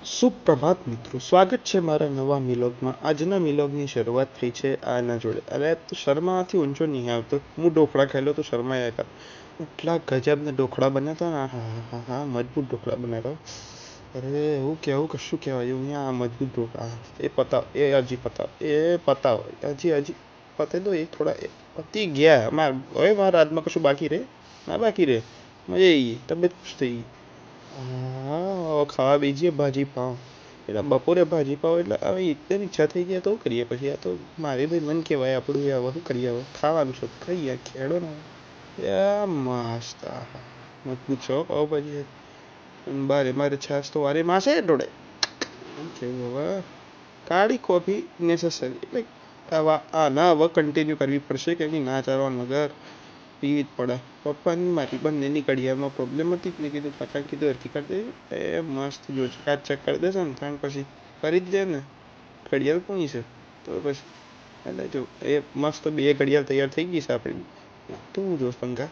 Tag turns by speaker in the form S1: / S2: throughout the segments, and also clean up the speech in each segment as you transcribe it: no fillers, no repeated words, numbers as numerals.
S1: સુપ્રભાત મિત્રો, સ્વાગત છે મારા નવા મિલોગમાં. આજના મિલોગની શરૂઆત થઈ છે આના જોડે. અરે તો શર્માથી ઊંચો નહીં આવતો. હું ઢોકળા ખાઈ લો તો શર્માયા હતા. એટલા ગજબના ઢોકળા બન્યા હતા ને, હા હા હા, મજબૂત ઢોકળા બનાવ્યા. અરે એવું કેવું કશું કહેવાય અહીંયા મજબૂત ઢોકળા. એ પતાવ, એ હજી પતાવ, એ પતાવ, હજી પતે તો એ થોડા પતી ગયા. હવે મારા હાથમાં કશું બાકી રહે ના, બાકી રહે. મજા આવી ગઈ, તબિયત ખુશ થઈ ગઈ. હા, ખાવા બીજીએ ભાજી પાવ. એટલે બપોરે ભાજી પાવ એટલે હવે એકદમ ઈચ્છા થઈ ગયા તો કરીએ પછી. આ તો મારે ભાઈ મન કહેવાય આપણું. હવે શું કરીએ, હવે ખાવાનું છે ખાઈએ, ખેડો ને. મસ્ત મજબૂત છો પાવભાજી. બારે મારે છાશ તો વારે માસે જોડે. કેવું હવે કાળી કોફી નેસેસરી, એટલે ના હવે કન્ટિન્યુ કરવી પડશે કે ના ચાલવાનું વગર પીવી જ પડે. પપ્પાની મારી બંનેની ઘડિયાળમાં પ્રોબ્લેમ હતી. મેં કીધું કાકા કીધું હરખી કરી દે. એ મસ્ત જો કાચ ચેક કરી દેશે ને ત્રણ પછી કરી જ દે ને. ઘડિયાળ કોની છે તો પછી એટલે જો એ મસ્ત બે ઘડિયાળ તૈયાર થઈ ગઈ છે આપણી. તું જો પંખા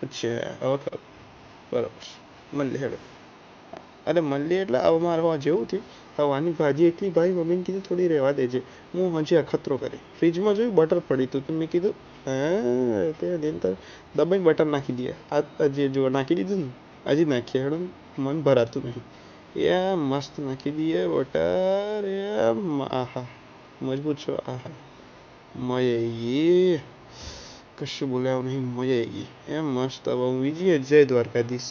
S1: અચ્છા હવે બરાબર મળે હેડો. અરે મળીએ એટલે હવે મારે જેવું થયું. હવાની ભાજી એટલી ભાઈ મમ્મીને કીધું થોડી રહેવા દેજે. હું હજી અખતરો કરી ફ્રીજમાં જોયું બટર પડી હતું તો મેં કીધું હા તે દબાઈને બટર નાખી દઈએ. આ જે જો નાખી દીધું ને હજી નાખીએ હેડો. મન ભરાતું નહીં. એ મસ્ત નાખી દઈએ બટર. આહા મજબૂત છો. આહા મજા આવી ગઈ. કશું બોલાવું નહીં, મજા આવી ગઈ. એમ મસ્ત. હવે હું બીજી જય દ્વારકાધીશ.